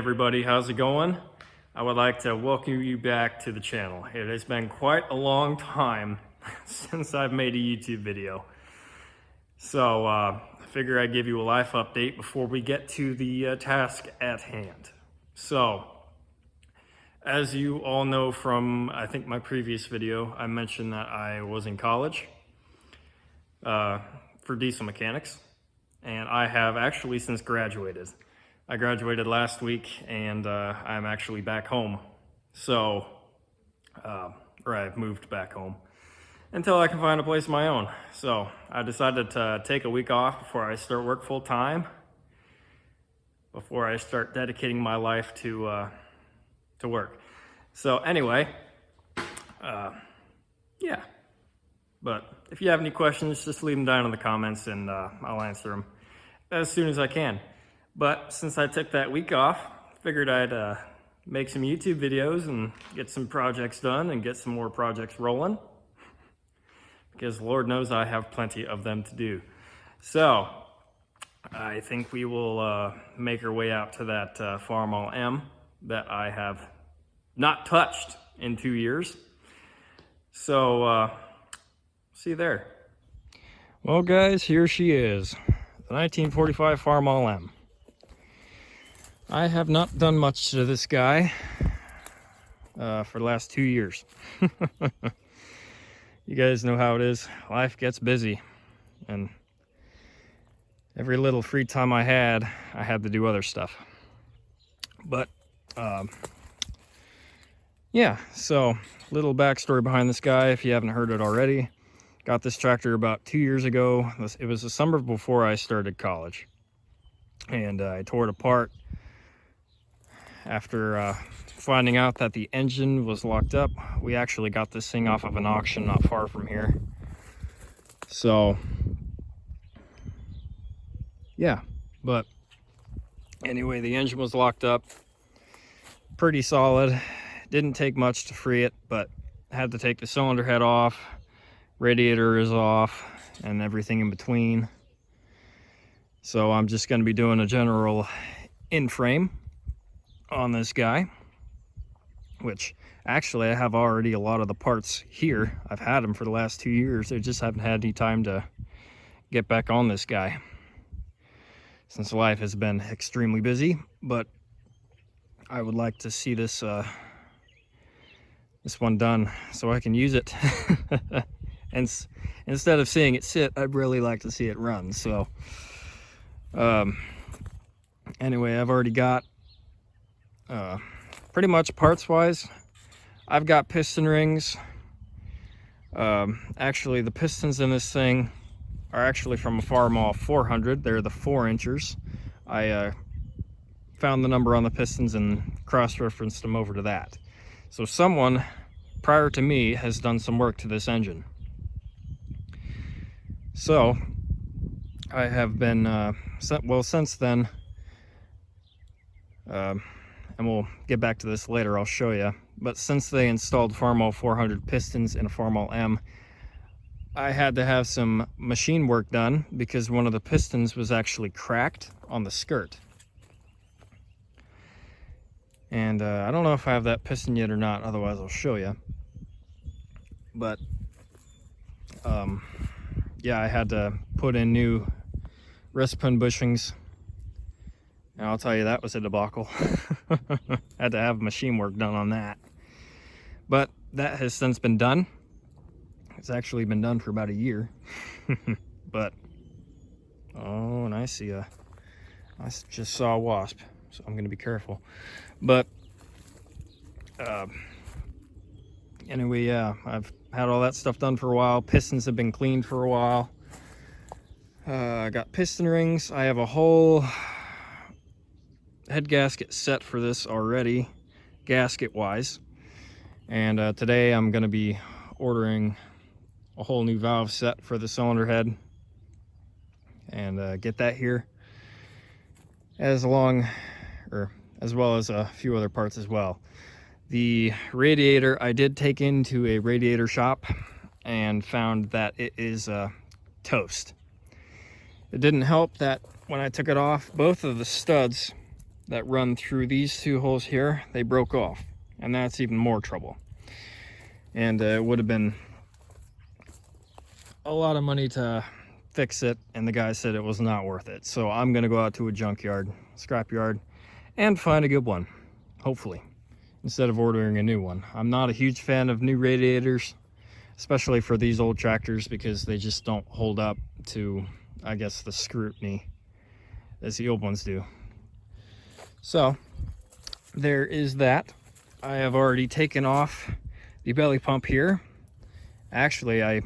everybody, how's it going? I would like to welcome you back to the channel. It has been quite a long time since I've made a YouTube video. So I figure I'd give you a life update before we get to the task at hand. So, as you all know from, I think, my previous video, I mentioned that I was in college for diesel mechanics, and I have actually since graduated. I graduated last week, and I'm actually back home. So, or I've moved back home until I can find a place of my own. So I decided to take a week off before I start work full time, before I start dedicating my life to work. So anyway, yeah. But if you have any questions, just leave them down in the comments, and I'll answer them as soon as I can. But since I took that week off, figured I'd make some YouTube videos and get some projects done and get some more projects rolling, because Lord knows I have plenty of them to do. So I think we will make our way out to that Farmall M that I have not touched in 2 years. So see you there. Well guys, here she is, the 1945 Farmall M. I have not done much to this guy for the last 2 years. You guys know how it is. Life gets busy, and every little free time I had to do other stuff. But yeah, so little backstory behind this guy if you haven't heard it already. Got this tractor about 2 years ago. It was the summer before I started college, and I tore it apart after finding out that the engine was locked up. We actually got this thing off of an auction not far from here. So yeah, but anyway, the engine was locked up, pretty solid. Didn't take much to free it, but had to take the cylinder head off, radiator is off, and everything in between. So I'm just going to be doing a general in-frame on this guy, which actually I have already a lot of the parts here. I've had them for the last 2 years. I just haven't had any time to get back on this guy since life has been extremely busy. But I would like to see this this one done so I can use it. And instead of seeing it sit, I'd really like to see it run. So anyway, I've already got pretty much parts wise, I've got piston rings. Actually, the pistons in this thing are actually from a Farmall 400. They're the 4-inchers. I found the number on the pistons and cross-referenced them over to that. So someone prior to me has done some work to this engine. So I have been well, since then, and we'll get back to this later, I'll show you, but since they installed Farmall 400 pistons in a Farmall M, I had to have some machine work done because one of the pistons was actually cracked on the skirt. And I don't know if I have that piston yet or not, otherwise I'll show you. But yeah, I had to put in new wrist pin bushings. And I'll tell you, that was a debacle. Had to have machine work done on that. But that has since been done. It's actually been done for about a year. But, oh, and I just saw a wasp, so I'm gonna be careful. But, anyway, yeah, I've had all that stuff done for a while. Pistons have been cleaned for a while. I got piston rings. I have a whole head gasket set for this already, gasket wise, and today I'm going to be ordering a whole new valve set for the cylinder head and get that here, as well as a few other parts as well. The radiator I did take into a radiator shop and found that it is toast. It didn't help that when I took it off, both of the studs that run through these two holes here, they broke off, and that's even more trouble. And it would have been a lot of money to fix it, and the guy said it was not worth it. So I'm gonna go out to a junkyard, scrapyard, and find a good one, hopefully, instead of ordering a new one. I'm not a huge fan of new radiators, especially for these old tractors, because they just don't hold up to, I guess, the scrutiny as the old ones do. So there is that. I have already taken off the belly pump here. Actually, I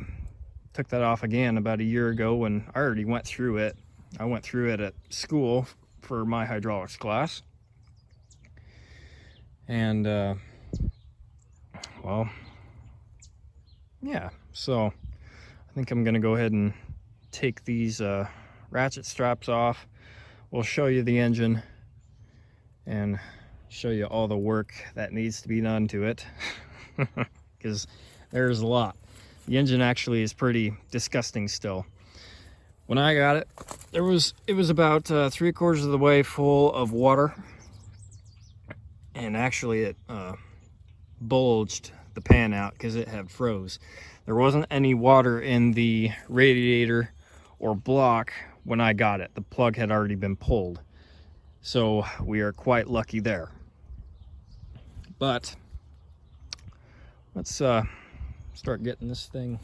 took that off again about a year ago when I already went through it. I went through it at school for my hydraulics class. And, well, yeah, so I think I'm gonna go ahead and take these ratchet straps off. We'll show you the engine and show you all the work that needs to be done to it, because there's a lot. The engine actually is pretty disgusting still. When I got it, it was about 3/4 of the way full of water, and actually it bulged the pan out because it had froze. There wasn't any water in the radiator or block when I got it. The plug had already been pulled, so we are quite lucky there. But let's start getting this thing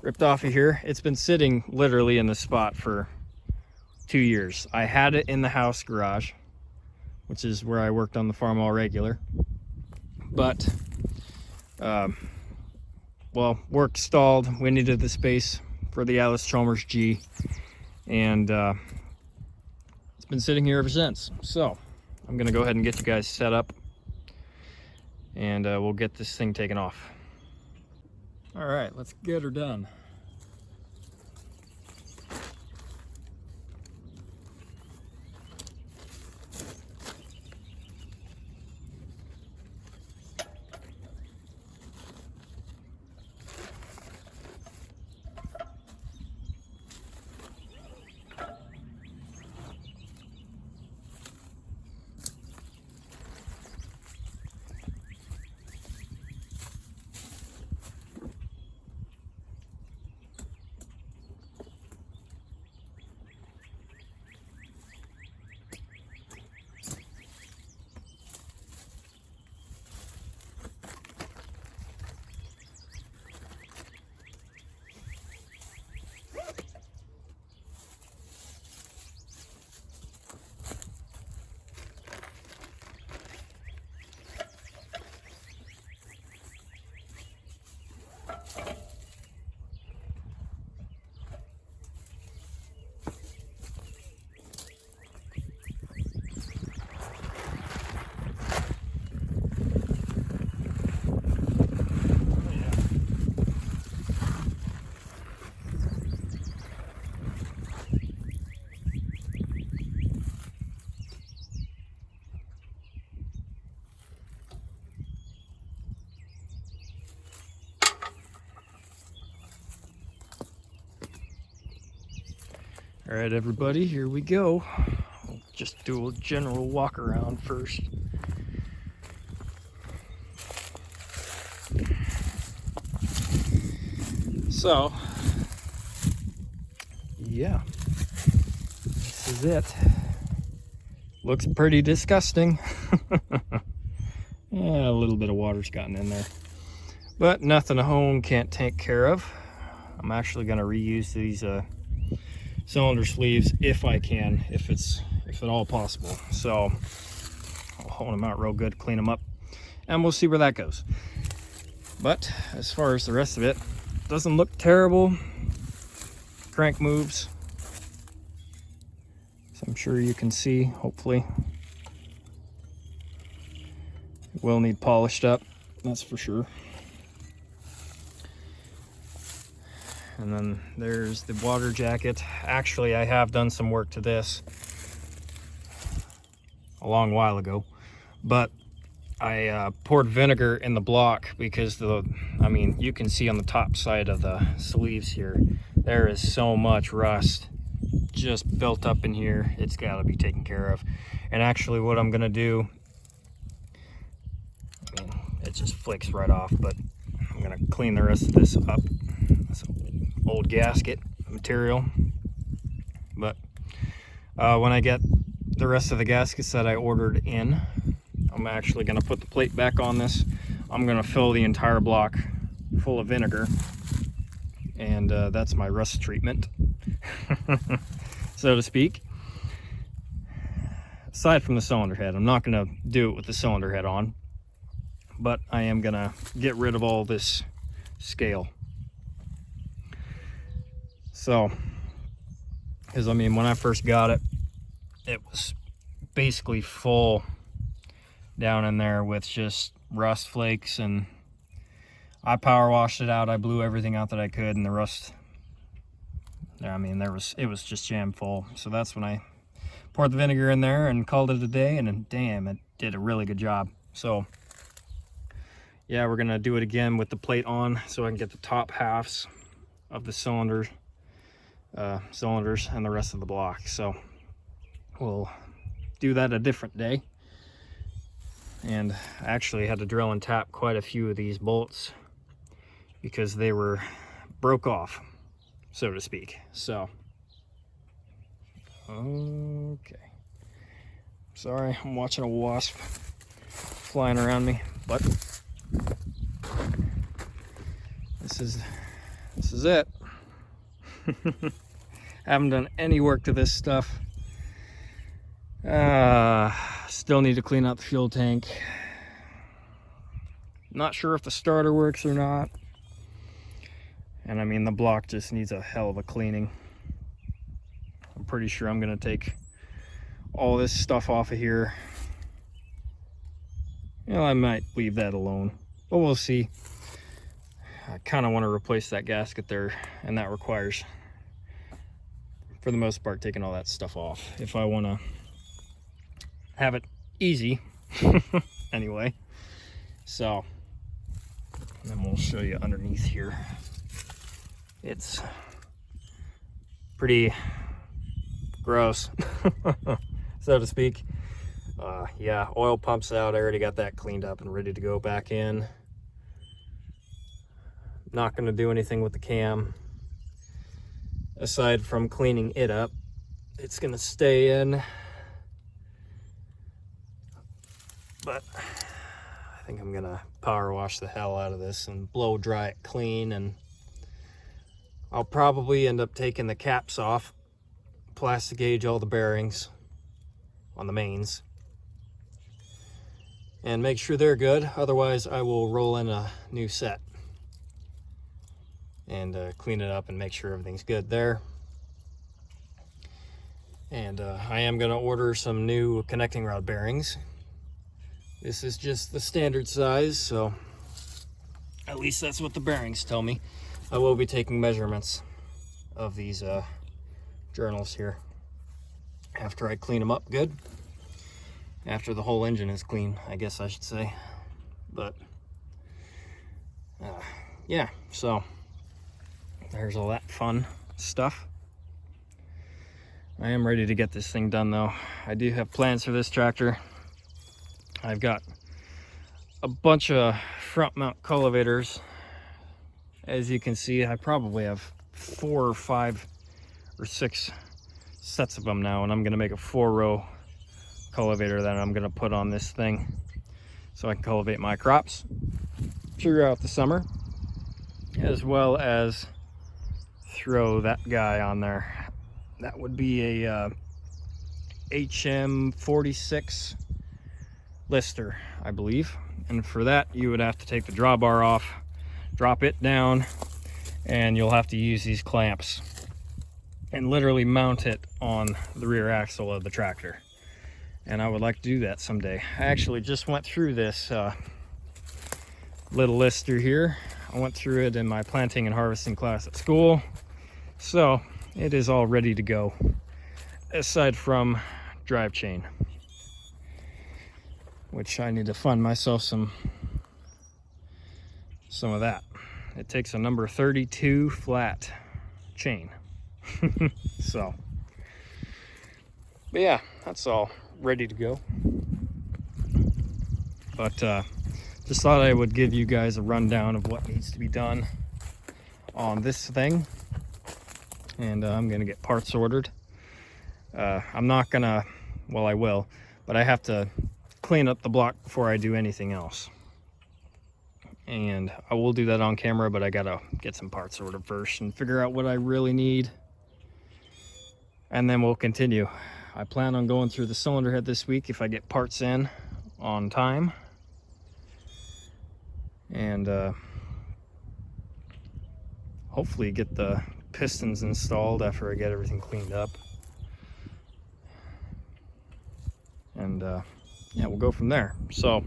ripped off of here. It's been sitting literally in this spot for 2 years. I had it in the house garage, which is where I worked on the Farmall regular, but well, work stalled. We needed the space for the Alice Chalmers G, and it's been sitting here ever since. So I'm gonna go ahead and get you guys set up, and we'll get this thing taken off. All right, let's get her done. All right, everybody, here we go. We'll just do a general walk around first. So, yeah, this is it. Looks pretty disgusting. Yeah, a little bit of water's gotten in there, but nothing a home can't take care of. I'm actually going to reuse these cylinder sleeves if I can, if at all possible. So I'll hold them out real good, clean them up, and we'll see where that goes. But as far as the rest of it, doesn't look terrible. Crank moves, so I'm sure you can see, hopefully. It will need polished up, that's for sure. And then there's the water jacket. Actually, I have done some work to this a long while ago, but I poured vinegar in the block because I mean, you can see on the top side of the sleeves here, there is so much rust just built up in here. It's got to be taken care of. And actually what I'm gonna do, I mean, it just flicks right off, but I'm gonna clean the rest of this up. This old gasket material. But when I get the rest of the gaskets that I ordered in, I'm actually gonna put the plate back on this. I'm gonna fill the entire block full of vinegar, and that's my rust treatment, so to speak. Aside from the cylinder head, I'm not gonna do it with the cylinder head on, but I am gonna get rid of all this scale. So, because I mean, when I first got it, it was basically full down in there with just rust flakes, and I power washed it out. I blew everything out that I could, and the rust, I mean, it was just jam full. So that's when I poured the vinegar in there and called it a day, and then, damn, it did a really good job. So yeah, we're gonna do it again with the plate on so I can get the top halves of the cylinders and the rest of the block. So we'll do that a different day. And I actually had to drill and tap quite a few of these bolts because they were broke off, so to speak. So, okay. Sorry, I'm watching a wasp flying around me, but this is it. Haven't done any work to this stuff. Still need to clean out the fuel tank. Not sure if the starter works or not. And I mean, the block just needs a hell of a cleaning. I'm pretty sure I'm gonna take all this stuff off of here. You know, I might leave that alone, but we'll see. I kind of want to replace that gasket there, and that requires, for the most part, taking all that stuff off if I want to have it easy. Anyway, so then we'll show you underneath here. It's pretty gross, so to speak. Yeah, oil pumps out. I already got that cleaned up and ready to go back in. Not going to do anything with the cam aside from cleaning it up. It's going to stay in, but I think I'm going to power wash the hell out of this and blow dry it clean, and I'll probably end up taking the caps off, plastic gauge all the bearings on the mains, and make sure they're good. Otherwise, I will roll in a new set and clean it up and make sure everything's good there. And I am going to order some new connecting rod bearings. This is just the standard size, so at least that's what the bearings tell me. I will be taking measurements of these journals here after I clean them up good. After the whole engine is clean, I guess I should say. But yeah, so there's all that fun stuff. I am ready to get this thing done though. I do have plans for this tractor. I've got a bunch of front mount cultivators. As you can see, I probably have 4 or 5 or 6 sets of them now, and I'm gonna make a 4-row cultivator that I'm gonna put on this thing so I can cultivate my crops throughout the summer, as well as throw that guy on there. That would be a HM46 lister, I believe. And for that, you would have to take the drawbar off, drop it down, and you'll have to use these clamps and literally mount it on the rear axle of the tractor. And I would like to do that someday. I actually just went through this little lister here. I went through it in my planting and harvesting class at school. So it is all ready to go, aside from drive chain, which I need to fund myself some of that. It takes a number 32 flat chain. So But yeah, that's all ready to go. But just thought I would give you guys a rundown of what needs to be done on this thing. And I'm gonna get parts ordered. I'm not gonna, well, I will, but I have to clean up the block before I do anything else. And I will do that on camera, but I gotta get some parts ordered first and figure out what I really need. And then we'll continue. I plan on going through the cylinder head this week if I get parts in on time. And hopefully get the pistons installed after I get everything cleaned up. And yeah, we'll go from there. So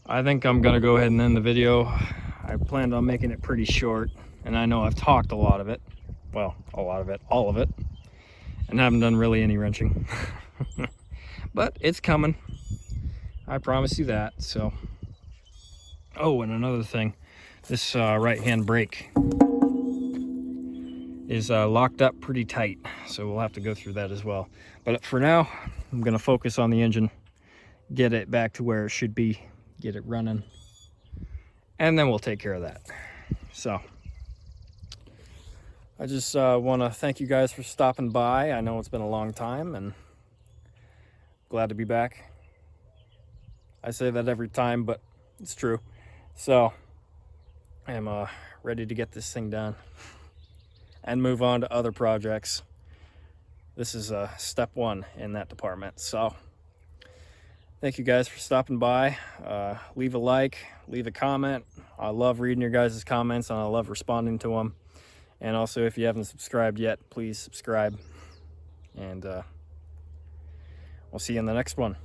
I think I'm gonna go ahead and end the video. I planned on making it pretty short, and I know I've talked a lot of it. Well, a lot of it, all of it, and haven't done really any wrenching. But it's coming. I promise you that. So, oh, and another thing, this right-hand brake is locked up pretty tight, so we'll have to go through that as well. But for now, I'm gonna focus on the engine, get it back to where it should be, get it running, and then we'll take care of that. So I just want to thank you guys for stopping by. I know it's been a long time, and glad to be back. I say that every time, but it's true. So I'm ready to get this thing done and move on to other projects. This is step one in that department. So thank you guys for stopping by. Leave a like, leave a comment. I love reading your guys' comments, and I love responding to them. And also, if you haven't subscribed yet, please subscribe. And we'll see you in the next one.